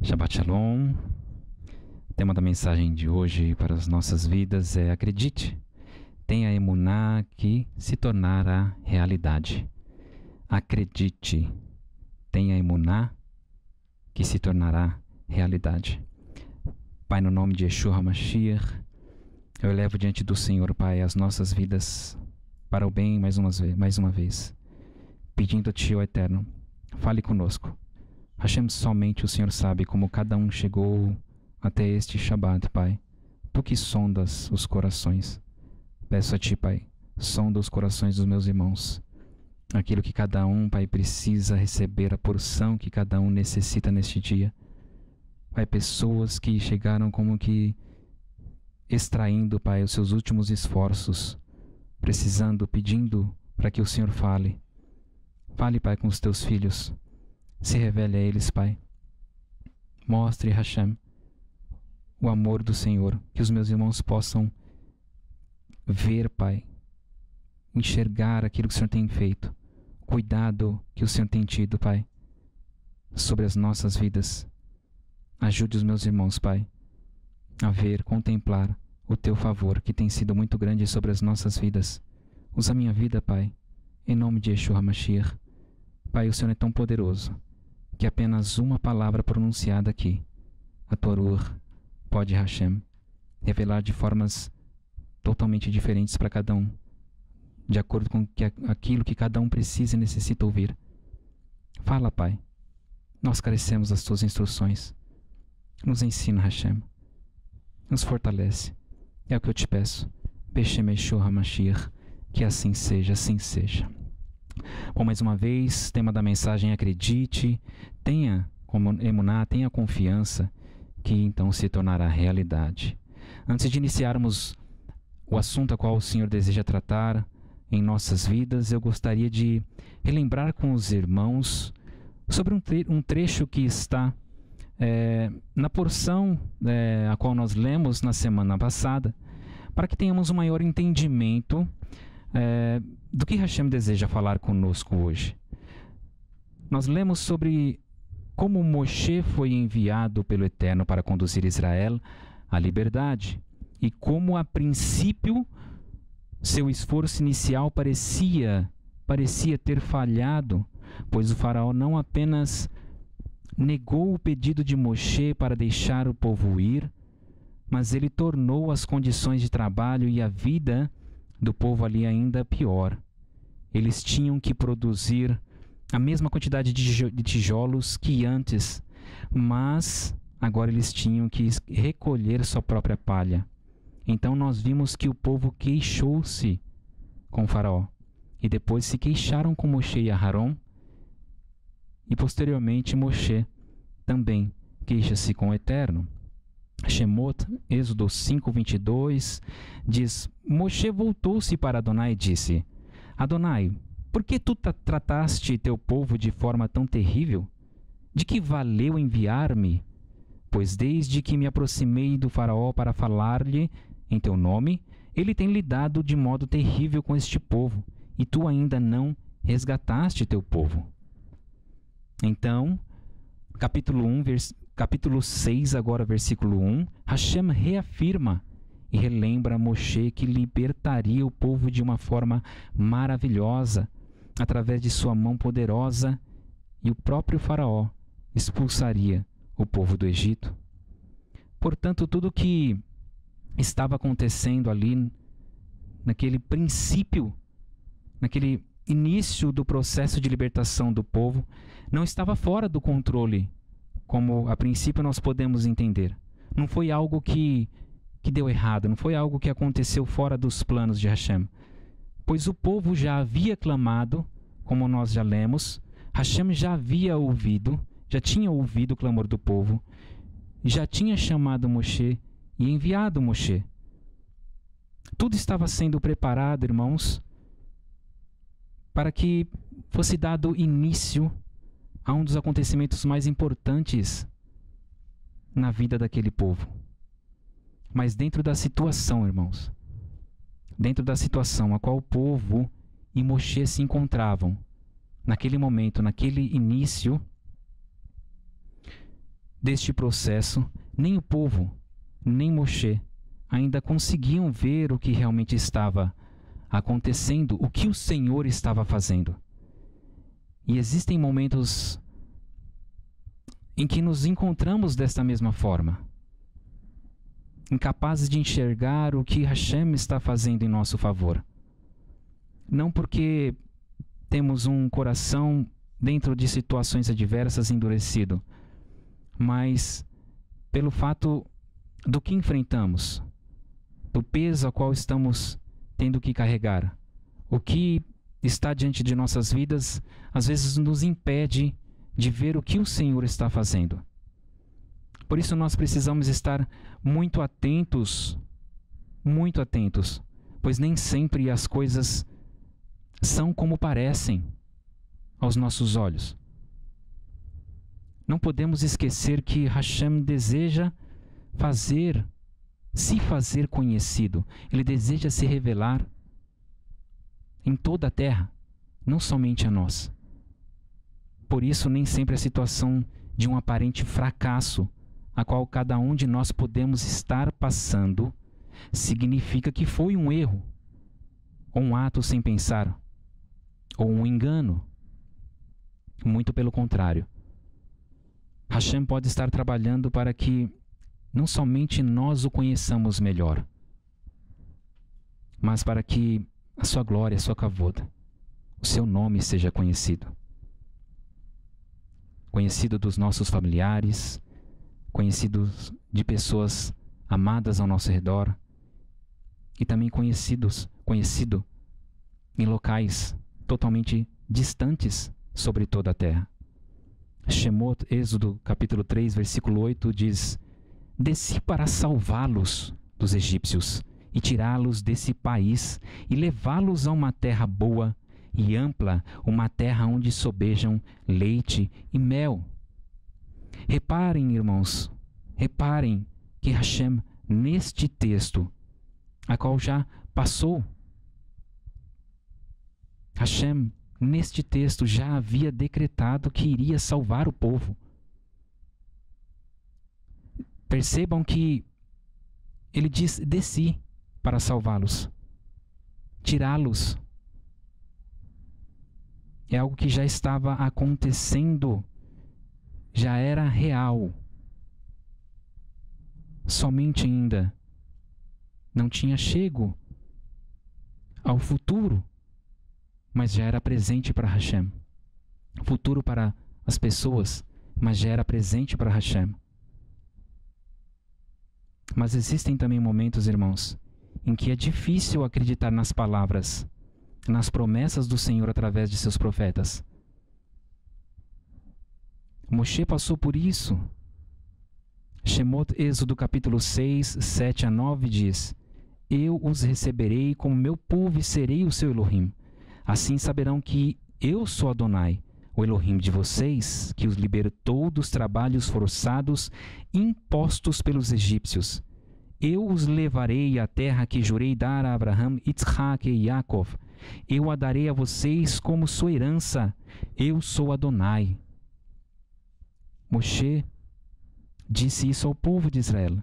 Shabbat Shalom. O tema da mensagem de hoje para as nossas vidas é: acredite, tenha emuná que se tornará realidade. Acredite, tenha emuná que se tornará realidade. Pai, no nome de Yeshua HaMashiach, eu elevo diante do Senhor, Pai, as nossas vidas para o bem mais uma vez, pedindo-te, ó Eterno, fale conosco. Hashem, somente o Senhor sabe como cada um chegou até este Shabbat, Pai. Tu que sondas os corações. Peço a Ti, Pai, sonda os corações dos meus irmãos. Aquilo que cada um, Pai, precisa receber, a porção que cada um necessita neste dia. Pai, pessoas que chegaram como que extraindo, Pai, os seus últimos esforços, precisando, pedindo para que o Senhor fale. Fale, Pai, com os Teus filhos. Se revele a eles, Pai. Mostre, Hashem, o amor do Senhor. Que os meus irmãos possam ver, Pai, enxergar aquilo que o Senhor tem feito. Cuidado que o Senhor tem tido, Pai, sobre as nossas vidas. Ajude os meus irmãos, Pai, a ver, contemplar o Teu favor, que tem sido muito grande sobre as nossas vidas. Usa a minha vida, Pai, em nome de Yeshua HaMashiach. Pai, o Senhor é tão poderoso que apenas uma palavra pronunciada aqui, a Torur, pode, Hashem, revelar de formas totalmente diferentes para cada um, de acordo com aquilo que cada um precisa e necessita ouvir. Fala, Pai. Nós carecemos das Tuas instruções. Nos ensina, Hashem. Nos fortalece. É o que eu te peço. Beshem Yeshua HaMashiach. Que assim seja, assim seja. Bom, mais uma vez, tema da mensagem: acredite, tenha como emuná, tenha confiança, que então se tornará realidade. Antes de iniciarmos o assunto a qual o Senhor deseja tratar em nossas vidas, eu gostaria de relembrar com os irmãos sobre um trecho que está na porção a qual nós lemos na semana passada, para que tenhamos um maior entendimento do que Hashem deseja falar conosco hoje. Nós lemos sobre como Moshe foi enviado pelo Eterno para conduzir Israel à liberdade e como, a princípio, seu esforço inicial parecia ter falhado, pois o faraó não apenas negou o pedido de Moshe para deixar o povo ir, mas ele tornou as condições de trabalho e a vida do povo ali ainda pior. Eles tinham que produzir a mesma quantidade de tijolos que antes, mas agora eles tinham que recolher sua própria palha. Então nós vimos que o povo queixou-se com o faraó, e depois se queixaram com Moshe e Aharon, e posteriormente Moshe também queixa-se com o Eterno. Shemot, Êxodo 5:22, diz: Moshe voltou-se para Adonai e disse: Adonai, por que tu trataste teu povo de forma tão terrível? De que valeu enviar-me? Pois desde que me aproximei do faraó para falar-lhe em teu nome, ele tem lidado de modo terrível com este povo, e tu ainda não resgataste teu povo. Então, capítulo 6, agora versículo 1, Hashem reafirma e relembra Moshe que libertaria o povo de uma forma maravilhosa, através de sua mão poderosa, e o próprio faraó expulsaria o povo do Egito. Portanto, tudo que estava acontecendo ali, naquele princípio, naquele início do processo de libertação do povo, não estava fora do controle, como a princípio nós podemos entender. Não foi algo que deu errado, não foi algo que aconteceu fora dos planos de Hashem. Pois o povo já havia clamado, como nós já lemos, Hashem já havia ouvido, já tinha ouvido o clamor do povo, já tinha chamado Moshe e enviado Moshe. Tudo estava sendo preparado, irmãos, para que fosse dado início a um dos acontecimentos mais importantes na vida daquele povo. mas dentro da situação, irmãos, dentro da situação a qual o povo e Moshe se encontravam, naquele momento, naquele início deste processo, nem o povo, nem Moshe ainda conseguiam ver o que realmente estava acontecendo, o que o Senhor estava fazendo. E existem momentos em que nos encontramos desta mesma forma, incapazes de enxergar o que Hashem está fazendo em nosso favor. Não porque temos um coração dentro de situações adversas endurecido, mas pelo fato do que enfrentamos, do peso a qual estamos tendo que carregar. O que está diante de nossas vidas, às vezes nos impede de ver o que o Senhor está fazendo. Por isso nós precisamos estar muito atentos, pois nem sempre as coisas são como parecem aos nossos olhos. Não podemos esquecer que Hashem deseja se fazer conhecido. Ele deseja se revelar em toda a terra, não somente a nós. Por isso, nem sempre a situação de um aparente fracasso, a qual cada um de nós podemos estar passando, significa que foi um erro, ou um ato sem pensar, ou um engano. Muito pelo contrário. Hashem pode estar trabalhando para que não somente nós o conheçamos melhor, mas para que a sua glória, a sua kavod, o seu nome seja conhecido. Conhecido dos nossos familiares, conhecido de pessoas amadas ao nosso redor, e também conhecido em locais totalmente distantes sobre toda a terra. Shemot, Êxodo, capítulo 3, versículo 8, diz: desci para salvá-los dos egípcios e tirá-los desse país e levá-los a uma terra boa e ampla, uma terra onde sobejam leite e mel. Reparem, irmãos, que Hashem, neste texto, a qual já passou, Hashem, neste texto, já havia decretado que iria salvar o povo. Percebam que ele diz: desci para salvá-los, tirá-los. É algo que já estava acontecendo, já era real. Somente ainda não tinha chego ao futuro, mas já era presente para Hashem. Futuro para as pessoas, mas já era presente para Hashem. Mas existem também momentos, irmãos, em que é difícil acreditar nas palavras, nas promessas do Senhor através de seus profetas. Moshe passou por isso. Shemot, Êxodo capítulo 6, 7 a 9 diz: eu os receberei como meu povo e serei o seu Elohim. Assim saberão que eu sou Adonai, o Elohim de vocês, que os libertou dos trabalhos forçados impostos pelos egípcios. Eu os levarei à terra que jurei dar a Abraham, Yitzhak e Yaakov. Eu a darei a vocês como sua herança. Eu sou Adonai. Moshe disse isso ao povo de Israel.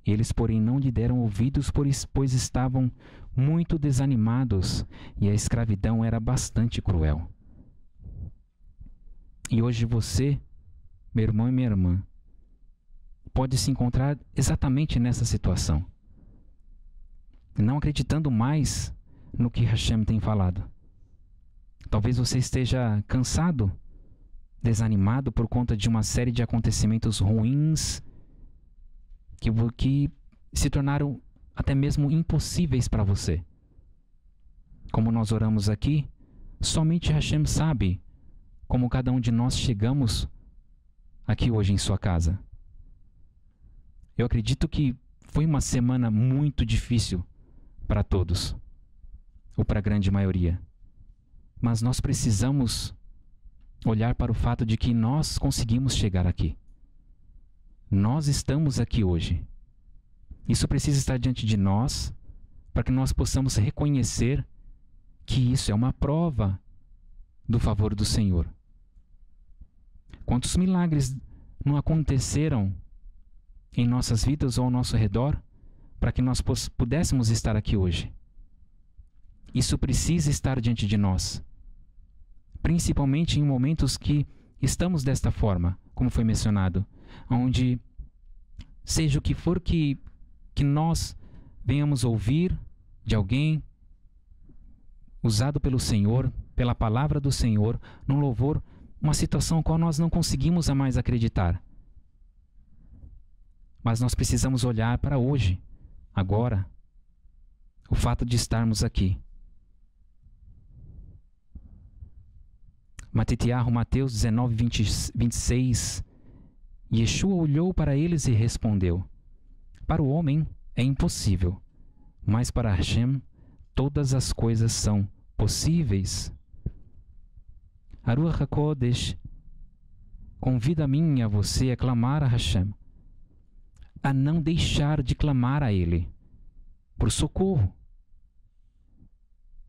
Eles, porém, não lhe deram ouvidos, pois estavam muito desanimados e a escravidão era bastante cruel. E hoje você, meu irmão e minha irmã, pode se encontrar exatamente nessa situação, não acreditando mais no que Hashem tem falado. Talvez você esteja cansado, desanimado por conta de uma série de acontecimentos ruins que se tornaram até mesmo impossíveis para você. Como nós oramos aqui, somente Hashem sabe como cada um de nós chegamos aqui hoje em sua casa. Eu acredito que foi uma semana muito difícil para todos, ou para a grande maioria. Mas nós precisamos olhar para o fato de que nós conseguimos chegar aqui. Nós estamos aqui hoje. Isso precisa estar diante de nós para que nós possamos reconhecer que isso é uma prova do favor do Senhor. Quantos milagres não aconteceram em nossas vidas ou ao nosso redor para que nós pudéssemos estar aqui hoje? Isso precisa estar diante de nós, principalmente em momentos que estamos desta forma, como foi mencionado, onde seja o que for que nós venhamos ouvir de alguém, usado pelo Senhor, pela palavra do Senhor, num louvor, uma situação a qual nós não conseguimos mais acreditar. Mas nós precisamos olhar para hoje, agora, o fato de estarmos aqui. Matitiahu, Mateus 19, 26. Yeshua olhou para eles e respondeu: para o homem é impossível, mas para Hashem todas as coisas são possíveis. A Ruach HaKodesh convida a mim e a você a clamar a Hashem, a não deixar de clamar a Ele por socorro.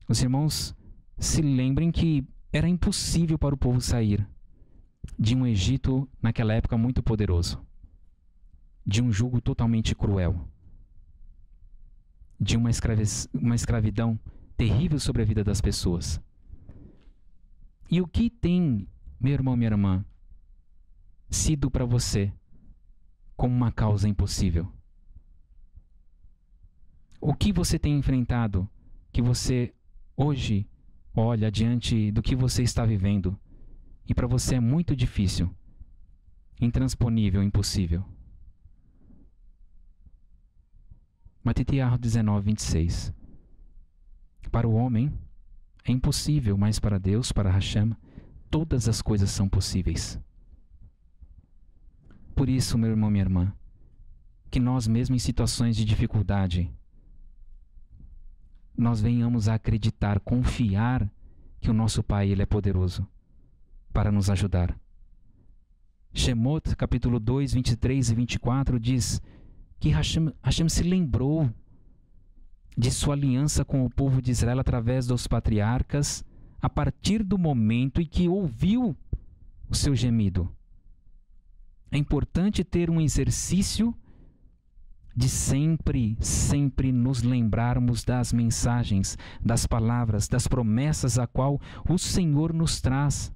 Os irmãos se lembrem que era impossível para o povo sair de um Egito naquela época muito poderoso, de um jugo totalmente cruel, de uma escravidão terrível sobre a vida das pessoas. E o que tem, meu irmão, minha irmã, sido para você como uma causa impossível? O que você tem enfrentado que você hoje olha diante do que você está vivendo e para você é muito difícil, intransponível, impossível? Matitiahu 19, 26. Para o homem é impossível, mas para Deus, para Hashem, todas as coisas são possíveis. Por isso, meu irmão, minha irmã, que nós mesmo em situações de dificuldade, nós venhamos a acreditar, confiar que o nosso Pai, Ele é poderoso para nos ajudar. Shemot, capítulo 2, 23 e 24, diz que Hashem se lembrou de sua aliança com o povo de Israel através dos patriarcas, a partir do momento em que ouviu o seu gemido. É importante ter um exercício de sempre nos lembrarmos das mensagens, das palavras, das promessas a qual o Senhor nos traz.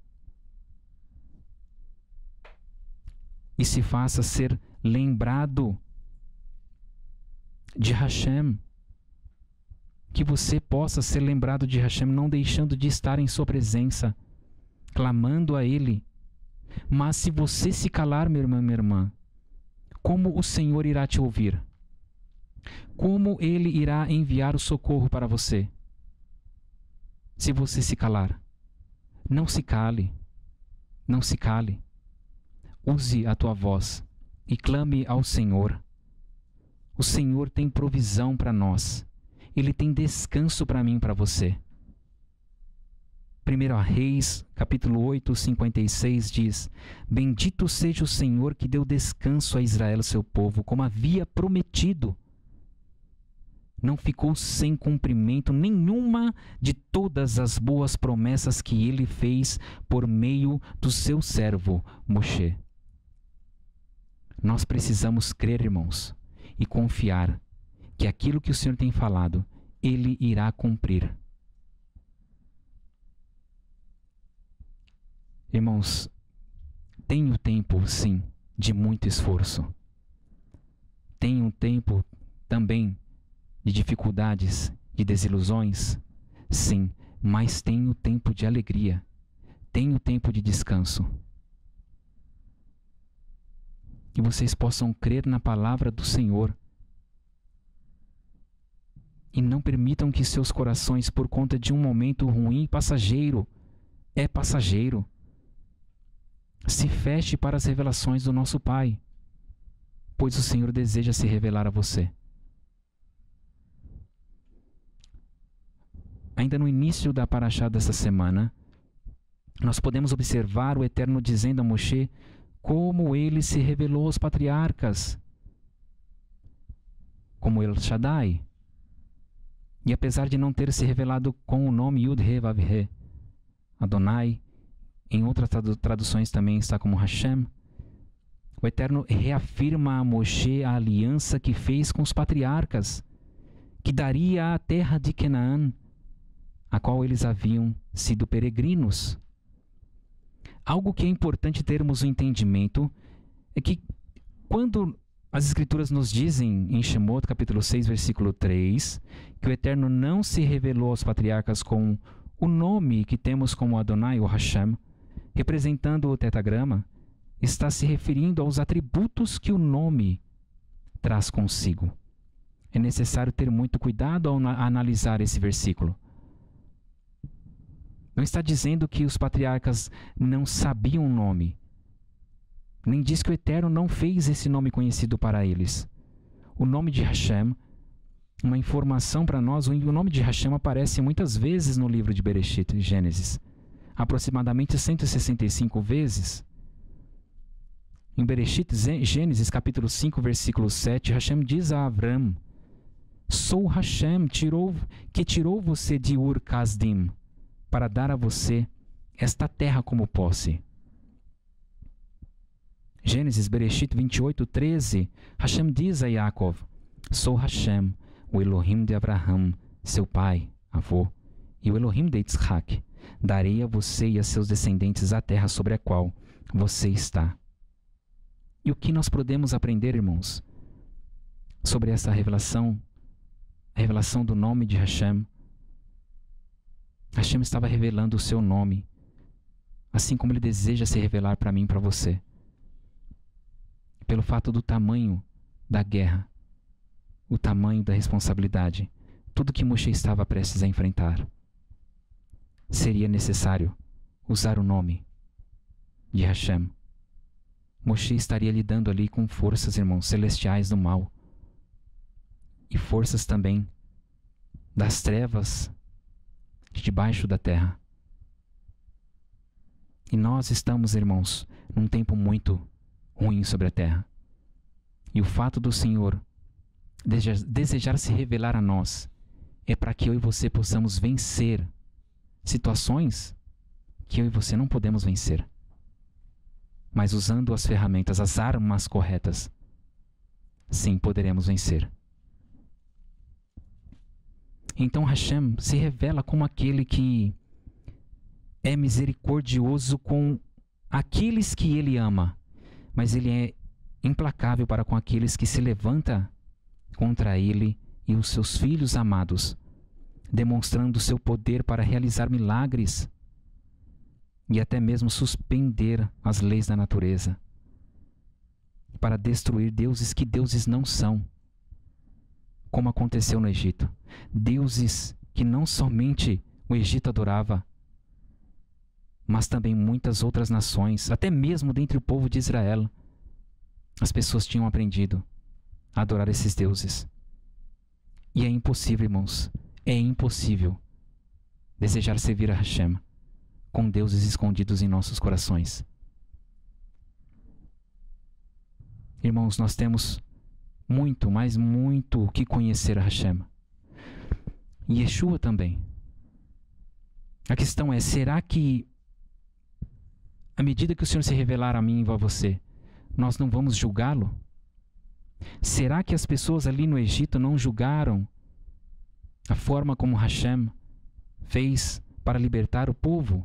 E se faça ser lembrado de Hashem. Que você possa ser lembrado de Hashem, não deixando de estar em sua presença, clamando a Ele. Mas se você se calar, meu irmão, minha irmã, como o Senhor irá te ouvir? Como Ele irá enviar o socorro para você? Se você se calar, não se cale, não se cale. Use a tua voz e clame ao Senhor. O Senhor tem provisão para nós. Ele tem descanso para mim e para você. 1 Reis, capítulo 8, 56 diz: bendito seja o Senhor que deu descanso a Israel, seu povo, como havia prometido. Não ficou sem cumprimento nenhuma de todas as boas promessas que ele fez por meio do seu servo Moshe. Nós precisamos crer, irmãos, e confiar que aquilo que o Senhor tem falado, Ele irá cumprir. Irmãos, tem o tempo, sim, de muito esforço. Tem um tempo também de dificuldades, de desilusões, sim, mas tem o tempo de alegria, tem o tempo de descanso. Que vocês possam crer na palavra do Senhor e não permitam que seus corações, por conta de um momento ruim, passageiro, se feche para as revelações do nosso Pai, pois o Senhor deseja se revelar a você. Ainda no início da paraxá dessa semana, nós podemos observar o Eterno dizendo a Moshe como ele se revelou aos patriarcas. como El Shaddai. E apesar de não ter se revelado com o nome Yud-He-Vav-He, Adonai, em outras traduções também está como Hashem, o Eterno reafirma a Moshe a aliança que fez com os patriarcas, que daria a terra de Canaã, a qual eles haviam sido peregrinos. Algo que é importante termos o entendimento é que quando as Escrituras nos dizem em Shemot, capítulo 6, versículo 3, que o Eterno não se revelou aos patriarcas com o nome que temos como Adonai ou Hashem, representando o tetragrama, está se referindo aos atributos que o nome traz consigo. É necessário ter muito cuidado ao analisar esse versículo. Não está dizendo que os patriarcas não sabiam o nome. Nem diz que o Eterno não fez esse nome conhecido para eles. O nome de Hashem, uma informação para nós, o nome de Hashem aparece muitas vezes no livro de Bereshit, Gênesis. Aproximadamente 165 vezes. Em Bereshit, Gênesis capítulo 5, versículo 7, Hashem diz a Avram: sou Hashem que tirou você de Ur Kasdim, para dar a você esta terra como posse. Gênesis, Bereshit 28, 13, Hashem diz a Yaakov: sou Hashem, o Elohim de Abraham, seu pai, avô, e o Elohim de Yitzhak. Darei a você e a seus descendentes a terra sobre a qual você está. E o que nós podemos aprender, irmãos, sobre essa revelação, a revelação do nome de Hashem? Hashem estava revelando o seu nome, assim como Ele deseja se revelar para mim e para você. Pelo fato do tamanho da guerra, o tamanho da responsabilidade, tudo que Moshe estava prestes a enfrentar, seria necessário usar o nome de Hashem. Moshe estaria lidando ali com forças, irmãos, celestiais do mal e forças também das trevas de debaixo da terra. E nós estamos, irmãos, num tempo muito ruim sobre a terra. E o fato do Senhor desejar se revelar a nós é para que eu e você possamos vencer situações que eu e você não podemos vencer. Mas usando as ferramentas, as armas corretas, sim, poderemos vencer. Então Hashem se revela como aquele que é misericordioso com aqueles que Ele ama, mas Ele é implacável para com aqueles que se levantam contra Ele e os seus filhos amados, demonstrando o seu poder para realizar milagres e até mesmo suspender as leis da natureza, para destruir deuses que deuses não são, como aconteceu no Egito. Deuses que não somente o Egito adorava, mas também muitas outras nações, até mesmo dentre o povo de Israel, as pessoas tinham aprendido a adorar esses deuses. E é impossível, irmãos, é impossível desejar servir a Hashem com deuses escondidos em nossos corações. Irmãos, nós temos muito, mas muito que conhecer a Hashem. E Yeshua também. A questão é, será que à medida que o Senhor se revelar a mim e a você, nós não vamos julgá-lo? Será que as pessoas ali no Egito não julgaram a forma como Hashem fez para libertar o povo?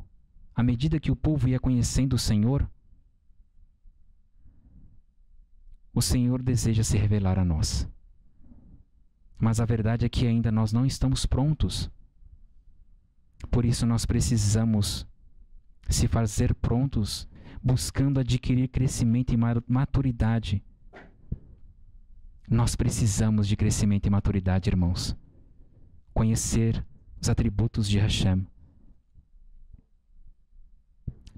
À medida que o povo ia conhecendo o Senhor, o Senhor deseja se revelar a nós. Mas a verdade é que ainda nós não estamos prontos. Por isso nós precisamos se fazer prontos, buscando adquirir crescimento e maturidade. Nós precisamos de crescimento e maturidade, irmãos. Conhecer os atributos de Hashem.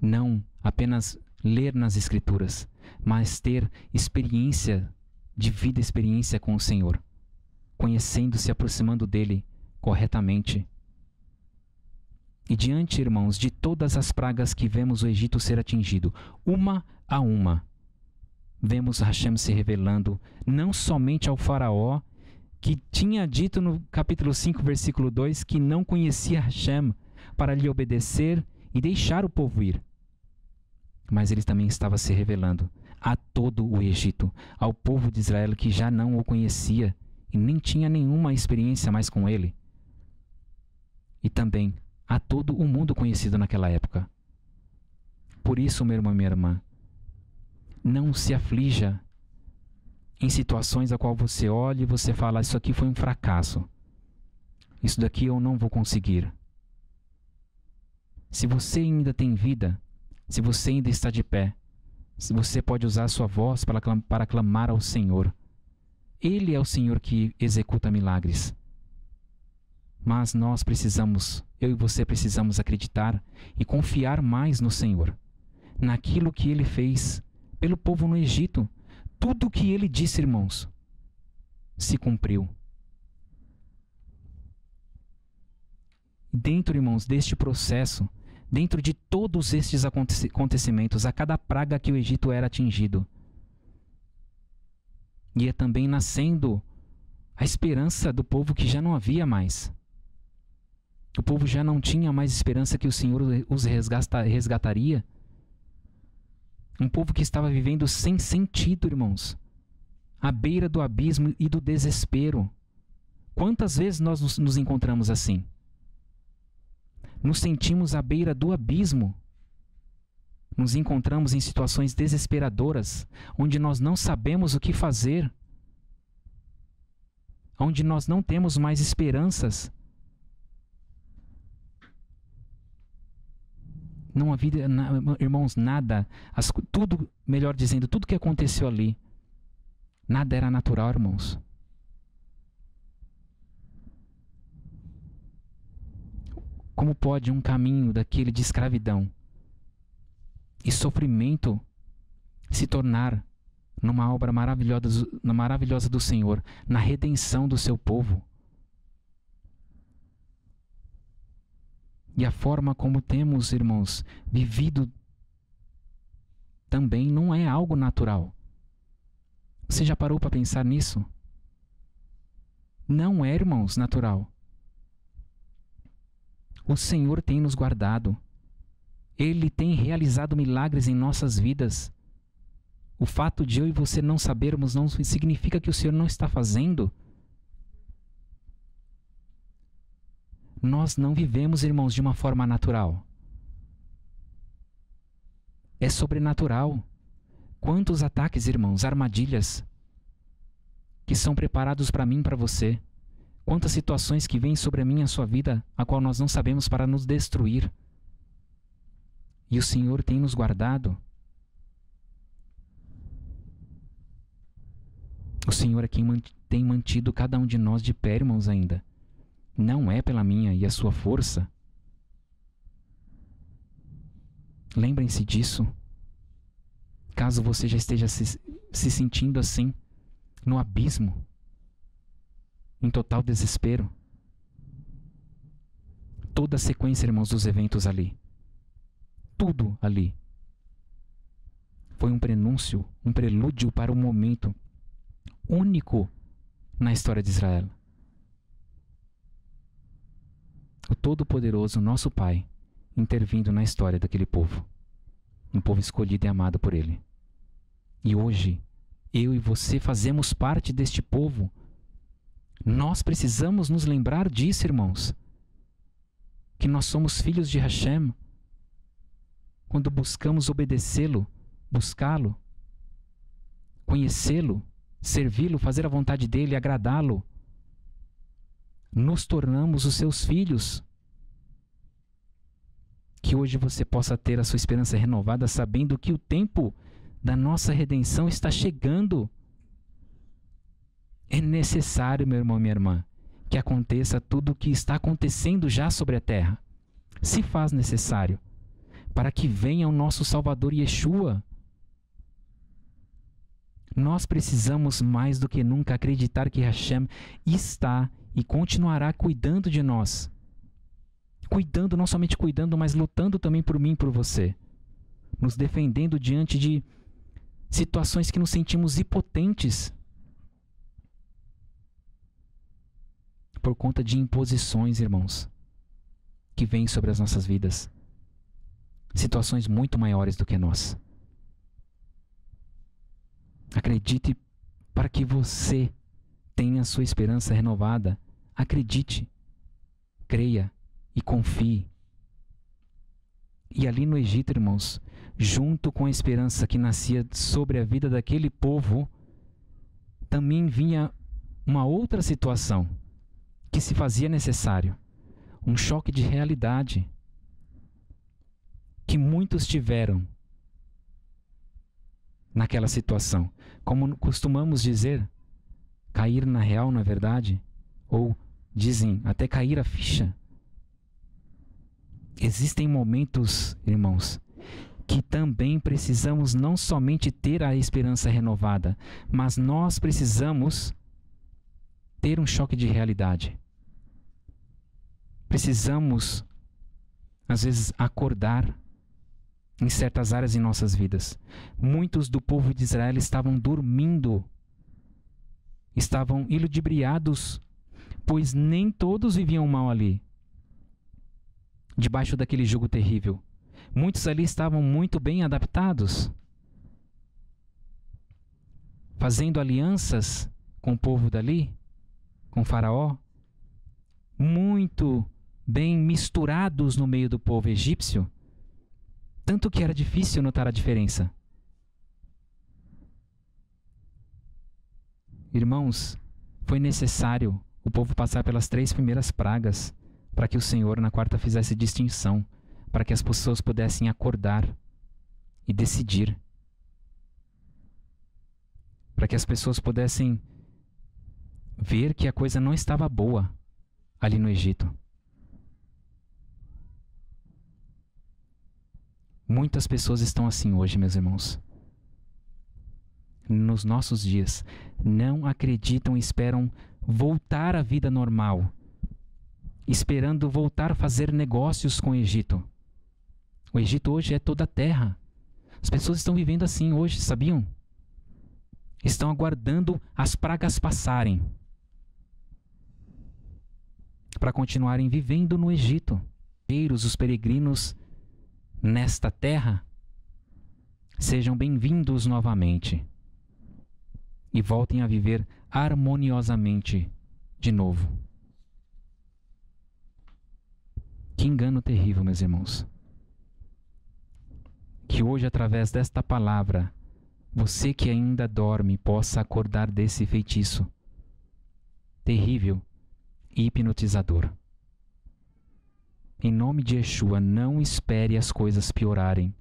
Não apenas ler nas Escrituras, mas ter experiência de vida, experiência com o Senhor, conhecendo, se aproximando dEle corretamente. E diante, irmãos, de todas as pragas que vemos o Egito ser atingido, uma a uma, vemos Hashem se revelando não somente ao faraó que tinha dito no capítulo 5, versículo 2, que não conhecia Hashem para lhe obedecer e deixar o povo ir. Mas ele também estava se revelando a todo o Egito, ao povo de Israel que já não o conhecia e nem tinha nenhuma experiência mais com ele. E também a todo o mundo conhecido naquela época. Por isso, meu irmão e minha irmã, não se aflija em situações a qual você olha e você fala, isso aqui foi um fracasso. Isso daqui eu não vou conseguir. Se você ainda tem vida, se você ainda está de pé, se você pode usar a sua voz para clamar ao Senhor. Ele é o Senhor que executa milagres. Mas nós precisamos, eu e você precisamos acreditar e confiar mais no Senhor, naquilo que Ele fez pelo povo no Egito. Tudo o que Ele disse, irmãos, se cumpriu. Dentro, irmãos, deste processo, dentro de todos estes acontecimentos, a cada praga que o Egito era atingido, ia também nascendo a esperança do povo que já não havia mais. O povo já não tinha mais esperança que o Senhor os resgataria. Um povo que estava vivendo sem sentido, irmãos, à beira do abismo e do desespero. Quantas vezes nós nos encontramos assim? Nos sentimos à beira do abismo. Nos encontramos em situações desesperadoras, onde nós não sabemos o que fazer, onde nós não temos mais esperanças. Não havia, irmãos, nada, tudo, melhor dizendo, tudo que aconteceu ali, nada era natural, irmãos. Como pode um caminho daquele de escravidão e sofrimento se tornar numa obra maravilhosa do Senhor, na redenção do seu povo? E a forma como temos, irmãos, vivido também não é algo natural. Você já parou para pensar nisso? Não é, irmãos, natural. O Senhor tem nos guardado. Ele tem realizado milagres em nossas vidas. O fato de eu e você não sabermos não significa que o Senhor não está fazendo. Nós não vivemos, irmãos, de uma forma natural. É sobrenatural. Quantos ataques, irmãos, armadilhas que são preparados para mim e para você. Quantas situações que vêm sobre a minha e a sua vida, a qual nós não sabemos, para nos destruir. E o Senhor tem nos guardado. O Senhor é quem tem mantido cada um de nós de pé, irmãos, ainda. Não é pela minha e a sua força. Lembrem-se disso. Caso você já esteja se sentindo assim, no abismo, em total desespero. Toda a sequência, irmãos, dos eventos ali. Tudo ali. Foi um prenúncio, um prelúdio para um momento único na história de Israel. O Todo-Poderoso, nosso Pai, intervindo na história daquele povo. Um povo escolhido e amado por Ele. E hoje, eu e você fazemos parte deste povo. Nós precisamos nos lembrar disso, irmãos. Que nós somos filhos de Hashem. Quando buscamos obedecê-lo, buscá-lo, conhecê-lo, servi-lo, fazer a vontade dEle, agradá-lo, nos tornamos os seus filhos. Que hoje você possa ter a sua esperança renovada, sabendo que o tempo da nossa redenção está chegando. É necessário, meu irmão e minha irmã, que aconteça tudo o que está acontecendo já sobre a terra. Se faz necessário, para que venha o nosso Salvador Yeshua. Nós precisamos mais do que nunca acreditar que Hashem está e continuará cuidando de nós. Cuidando, não somente cuidando, mas lutando também por mim e por você. Nos defendendo diante de situações que nos sentimos impotentes. por conta de imposições, irmãos, que vêm sobre as nossas vidas. Situações muito maiores do que nós. Acredite para que você tenha sua esperança renovada. Acredite, creia e confie. E ali no Egito, irmãos, junto com a esperança que nascia sobre a vida daquele povo, também vinha uma outra situação que se fazia necessário. Um choque de realidade que muitos tiveram naquela situação. Como costumamos dizer, cair na real, na verdade, ou dizem até cair a ficha. Existem momentos, irmãos, que também precisamos não somente ter a esperança renovada, mas nós precisamos ter um choque de realidade. Precisamos, às vezes, acordar em certas áreas em nossas vidas. Muitos do povo de Israel estavam dormindo, estavam iludibriados, pois nem todos viviam mal ali, debaixo daquele jugo terrível. Muitos ali estavam muito bem adaptados, fazendo alianças com o povo dali, com Faraó, muito bem misturados no meio do povo egípcio, tanto que era difícil notar a diferença. Irmãos, foi necessário o povo passar pelas 3 primeiras pragas para que o Senhor na quarta fizesse distinção, para que as pessoas pudessem acordar e decidir, para que as pessoas pudessem ver que a coisa não estava boa ali no Egito. Muitas pessoas estão assim hoje, meus irmãos. Nos nossos dias, não acreditam e esperam voltar à vida normal, esperando voltar a fazer negócios com o Egito. O Egito hoje é toda a terra. As pessoas estão vivendo assim hoje, sabiam? Estão aguardando as pragas passarem para continuarem vivendo no Egito. Os peregrinos nesta terra, sejam bem-vindos novamente e voltem a viver harmoniosamente de novo. Que engano terrível, meus irmãos. Que hoje, através desta palavra, você que ainda dorme possa acordar desse feitiço terrível e hipnotizador. Em nome de Yeshua, não espere as coisas piorarem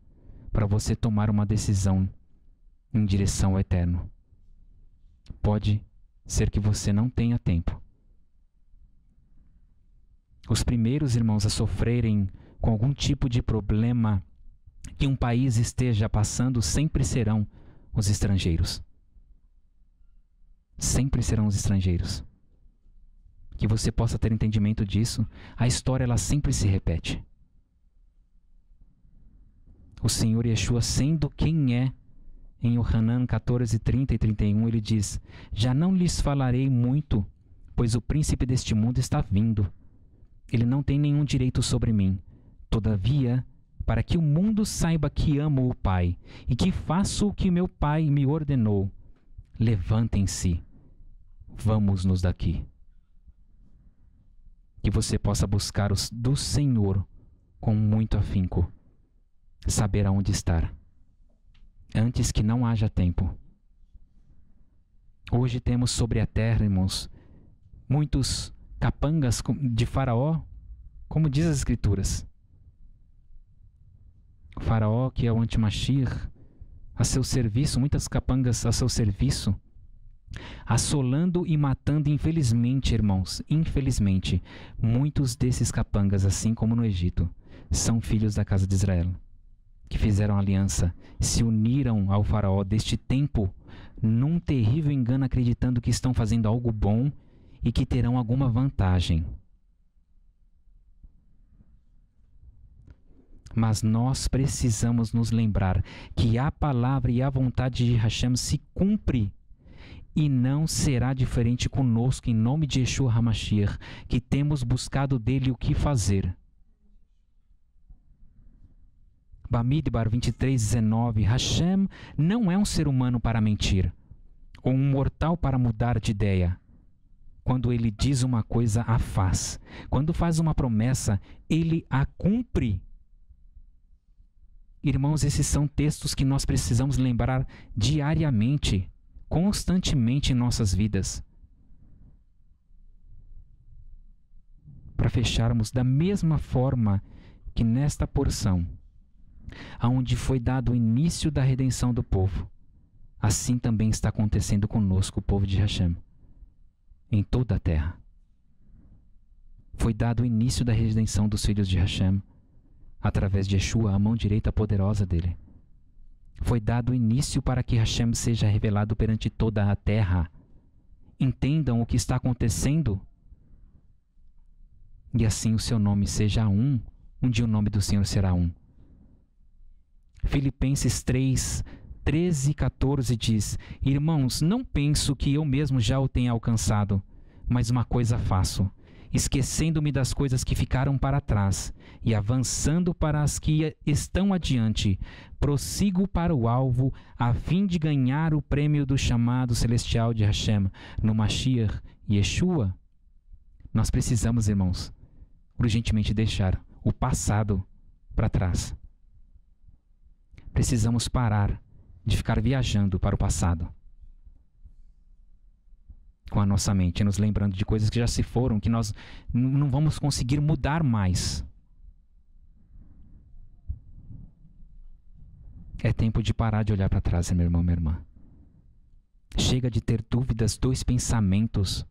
para você tomar uma decisão em direção ao eterno. Pode ser que você não tenha tempo. Os primeiros, irmãos, a sofrerem com algum tipo de problema que um país esteja passando sempre serão os estrangeiros. Sempre serão os estrangeiros. Que você possa ter entendimento disso. A história, ela sempre se repete. O Senhor Yeshua, sendo quem é, em Yohanan 14, 30 e 31, ele diz: já não lhes falarei muito, pois o príncipe deste mundo está vindo. Ele não tem nenhum direito sobre mim. Todavia, para que o mundo saiba que amo o Pai e que faço o que meu Pai me ordenou, levantem-se, vamos-nos daqui. Que você possa buscar do Senhor com muito afinco, saber aonde estar, antes que não haja tempo. Hoje temos sobre a terra, irmãos, muitos capangas de Faraó, como diz as Escrituras. O Faraó, que é o Antimachir, a seu serviço, muitas capangas a seu serviço, assolando e matando, infelizmente, irmãos, infelizmente, muitos desses capangas, assim como no Egito, são filhos da casa de Israel, que fizeram aliança, se uniram ao Faraó deste tempo, num terrível engano, acreditando que estão fazendo algo bom e que terão alguma vantagem. Mas nós precisamos nos lembrar que a palavra e a vontade de Hashem se cumpre E não será diferente conosco, em nome de Yeshua HaMashiach, que temos buscado dele o que fazer. Bamidbar 23:19. Hashem não é um ser humano para mentir, ou um mortal para mudar de ideia. Quando ele diz uma coisa, a faz. Quando faz uma promessa, ele a cumpre. Irmãos, esses são textos que nós precisamos lembrar diariamente, constantemente em nossas vidas. Para fecharmos da mesma forma que nesta porção, aonde foi dado o início da redenção do povo, assim também está acontecendo conosco, o povo de Hashem, em toda a terra. Foi dado o início da redenção dos filhos de Hashem, através de Yeshua, a mão direita poderosa dele. Foi dado o início para que Hashem seja revelado perante toda a terra. Entendam o que está acontecendo e assim o seu nome seja um. Um dia o nome do Senhor será um. Filipenses 3, 13 e 14 diz: Irmãos, não penso que eu mesmo já o tenha alcançado, mas uma coisa faço, esquecendo-me das coisas que ficaram para trás e avançando para as que estão adiante, prossigo para o alvo, a fim de ganhar o prêmio do chamado celestial de Hashem, no Mashiach Yeshua. Nós precisamos, irmãos, urgentemente deixar o passado para trás. Precisamos parar de ficar viajando para o passado com a nossa mente, nos lembrando de coisas que já se foram, que nós não vamos conseguir mudar mais. É tempo de parar de olhar para trás, meu irmão, minha irmã. Chega de ter dúvidas dos pensamentos.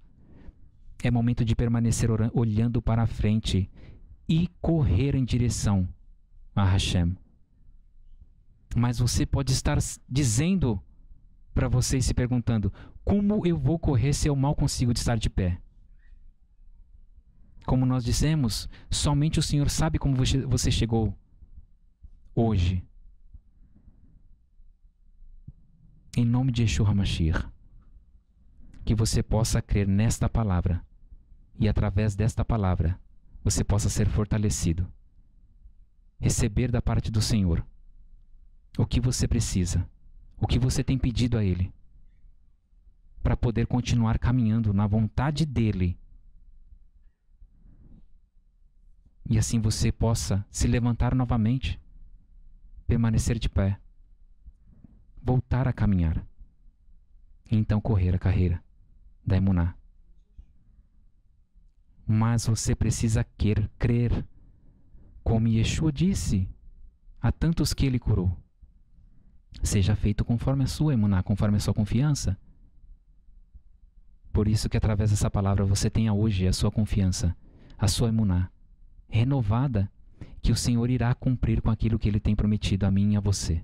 É momento de permanecer olhando para a frente e correr em direção a Hashem. Mas você pode estar dizendo para você e se perguntando: como eu vou correr se eu mal consigo estar de pé? Como nós dissemos, somente o Senhor sabe como você chegou hoje. Em nome de Yeshua HaMashiach, que você possa crer nesta palavra e através desta palavra você possa ser fortalecido. Receber da parte do Senhor o que você precisa, o que você tem pedido a Ele, para poder continuar caminhando na vontade dEle. E assim você possa se levantar novamente, permanecer de pé, voltar a caminhar, e então correr a carreira da Emuná. Mas você precisa crer, como Yeshua disse a tantos que Ele curou: seja feito conforme a sua Emuná, conforme a sua confiança. Por isso que através dessa palavra você tenha hoje a sua confiança, a sua Emuná renovada, que o Senhor irá cumprir com aquilo que Ele tem prometido a mim e a você.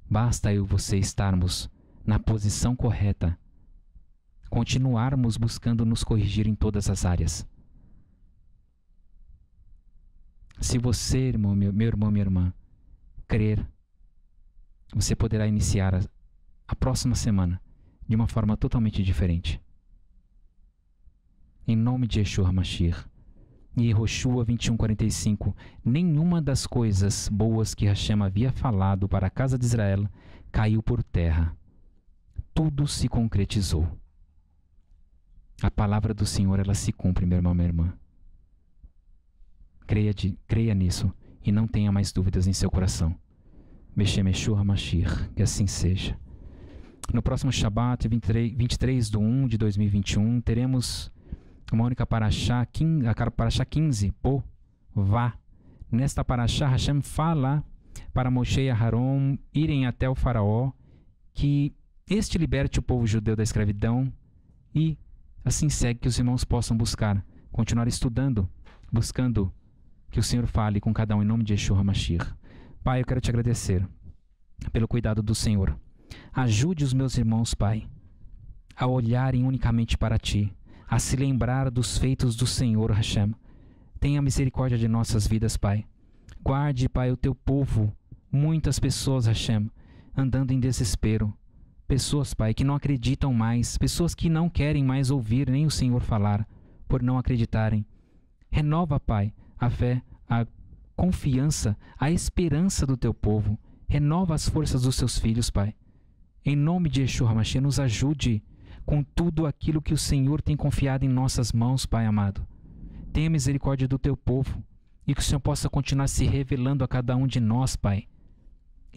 Basta eu e você estarmos na posição correta, continuarmos buscando nos corrigir em todas as áreas. Se você, irmão, meu irmão, minha irmã, crer, você poderá iniciar a próxima semana de uma forma totalmente diferente. Em nome de Yeshua HaMashiach. E Yehoshua 21:45, nenhuma das coisas boas que Hashem havia falado para a casa de Israel caiu por terra. Tudo se concretizou. A palavra do Senhor, ela se cumpre, meu irmão, minha irmã. Creia nisso e não tenha mais dúvidas em seu coração. Beshem Yeshua HaMashiach, que assim seja. No próximo Shabat, 23/1/2021, teremos uma única paraxá, a paraxá 15, Vá. Nesta paraxá, Hashem fala para Moshe e Aharon irem até o faraó, que este liberte o povo judeu da escravidão, e assim segue que os irmãos possam continuar estudando, buscando que o Senhor fale com cada um em nome de Yeshua HaMashiach. Pai, eu quero te agradecer pelo cuidado do Senhor. Ajude os meus irmãos, Pai, a olharem unicamente para Ti, a se lembrar dos feitos do Senhor, Hashem. Tenha misericórdia de nossas vidas, Pai. Guarde, Pai, o Teu povo, muitas pessoas, Hashem, andando em desespero, Pessoas, Pai, que não acreditam mais, pessoas que não querem mais ouvir nem o Senhor falar, por não acreditarem. Renova, Pai, a fé, a confiança, a esperança do Teu povo. Renova as forças dos Seus filhos, Pai. Em nome de Yeshua HaMashiach, nos ajude com tudo aquilo que o Senhor tem confiado em nossas mãos, Pai amado. Tenha misericórdia do Teu povo e que o Senhor possa continuar se revelando a cada um de nós, Pai.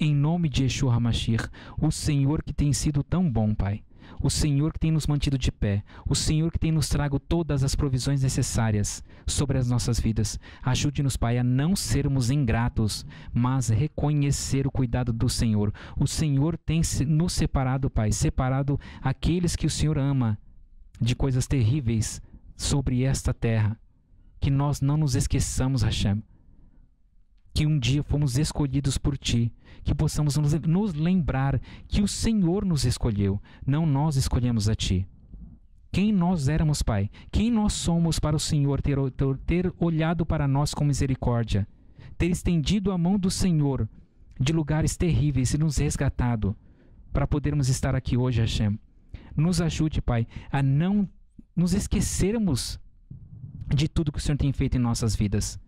Em nome de Yeshua HaMashiach, o Senhor que tem sido tão bom, Pai. O Senhor que tem nos mantido de pé. O Senhor que tem nos trago todas as provisões necessárias sobre as nossas vidas. Ajude-nos, Pai, a não sermos ingratos, mas reconhecer o cuidado do Senhor. O Senhor tem nos separado, Pai, separado aqueles que o Senhor ama de coisas terríveis sobre esta terra. Que nós não nos esqueçamos, Hashem, que um dia fomos escolhidos por Ti, que possamos nos lembrar que o Senhor nos escolheu, não nós escolhemos a Ti. Quem nós éramos, Pai, quem nós somos para o Senhor ter olhado para nós com misericórdia, ter estendido a mão do Senhor de lugares terríveis e nos resgatado para podermos estar aqui hoje, Hashem. Nos ajude, Pai, a não nos esquecermos de tudo que o Senhor tem feito em nossas vidas.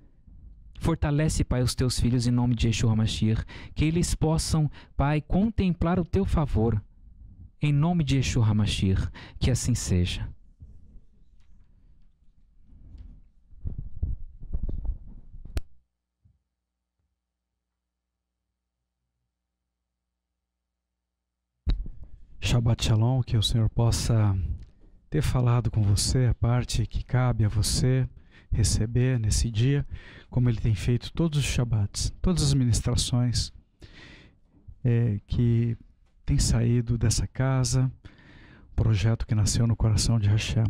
Fortalece, Pai, os Teus filhos em nome de Yeshua HaMashiach, que eles possam, Pai, contemplar o Teu favor. Em nome de Yeshua HaMashiach, que assim seja. Shabbat Shalom, que o Senhor possa ter falado com você a parte que cabe a você receber nesse dia, como Ele tem feito todos os Shabbats, todas as ministrações que tem saído dessa casa, projeto que nasceu no coração de Hashem.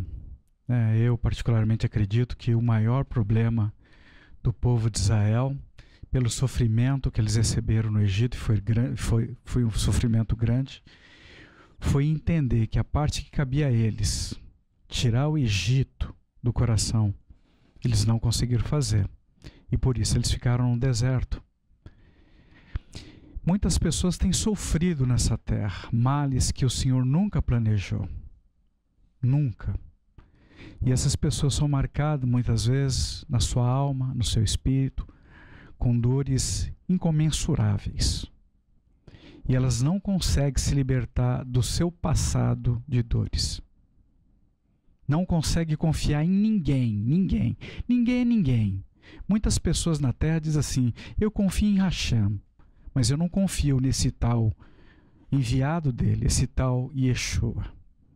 Eu particularmente acredito que o maior problema do povo de Israel, pelo sofrimento que eles receberam no Egito, foi um sofrimento grande, foi entender que a parte que cabia a eles, tirar o Egito do coração, eles não conseguiram fazer. E por isso eles ficaram no deserto. Muitas pessoas têm sofrido nessa terra, males que o Senhor nunca planejou. Nunca. E essas pessoas são marcadas muitas vezes na sua alma, no seu espírito, com dores incomensuráveis. E elas não conseguem se libertar do seu passado de dores. Não conseguem confiar em ninguém. Muitas pessoas na terra dizem assim: eu confio em Hashem, mas eu não confio nesse tal enviado dele, esse tal Yeshua.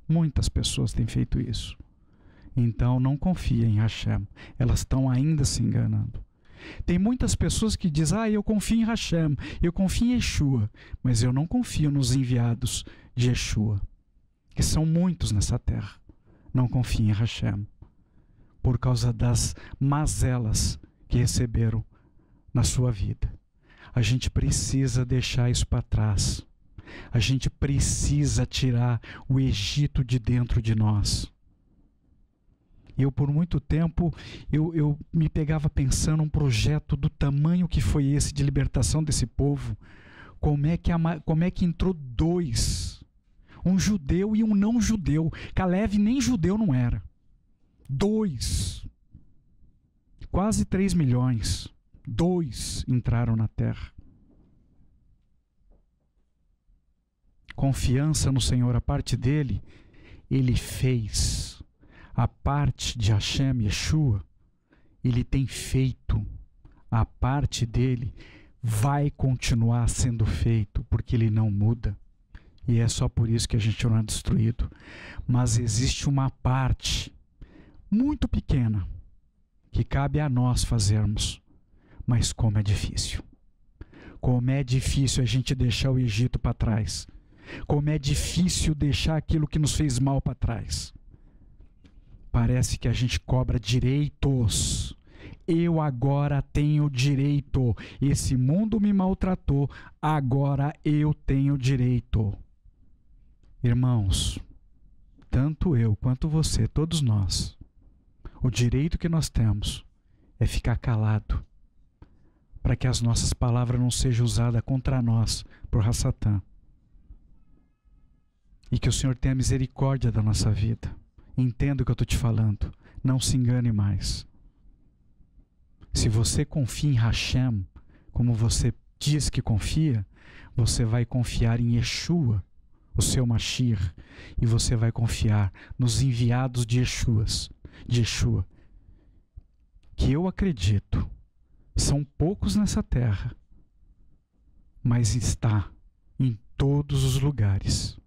Muitas pessoas têm feito isso. Então não confia em Hashem. Elas estão ainda se enganando. Tem muitas pessoas que dizem: eu confio em Hashem, eu confio em Yeshua, mas eu não confio nos enviados de Yeshua, que são muitos nessa terra. Não confiem em Hashem, por causa das mazelas que receberam na sua vida. A gente precisa deixar isso para trás. A gente precisa tirar o Egito de dentro de nós. Eu, por muito tempo, eu me pegava pensando um projeto do tamanho que foi esse de libertação desse povo. Como é que entrou dois? Um judeu e um não judeu. Caleb nem judeu não era. 2. Quase 3 milhões. 2 entraram na terra. Confiança no Senhor, a parte dele, ele fez. A parte de Hashem, Yeshua, ele tem feito. A parte dele vai continuar sendo feito, porque ele não muda. E é só por isso que a gente não é destruído. Mas existe uma parte muito pequena que cabe a nós fazermos. Mas como é difícil. Como é difícil a gente deixar o Egito para trás. Como é difícil deixar aquilo que nos fez mal para trás. Parece que a gente cobra direitos. Eu agora tenho direito. Esse mundo me maltratou. Agora eu tenho direito. Irmãos, tanto eu quanto você, todos nós, o direito que nós temos é ficar calado, para que as nossas palavras não sejam usadas contra nós por Hassatã. E que o Senhor tenha misericórdia da nossa vida. Entenda o que eu estou te falando. Não se engane mais. Se você confia em Hashem, como você diz que confia, você vai confiar em Yeshua, o seu Mashiach, e você vai confiar nos enviados de Yeshua, que eu acredito, são poucos nessa terra, mas está em todos os lugares,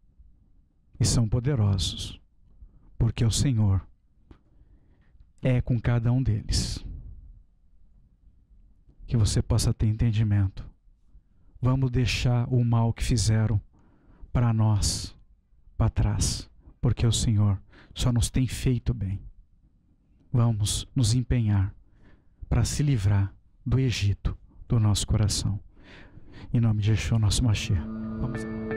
e são poderosos, porque o Senhor é com cada um deles. Que você possa ter entendimento. Vamos deixar o mal que fizeram para nós para trás, porque o Senhor só nos tem feito bem. Vamos nos empenhar para se livrar do Egito do nosso coração. Em nome de Yeshua, nosso Mashiach. Vamos.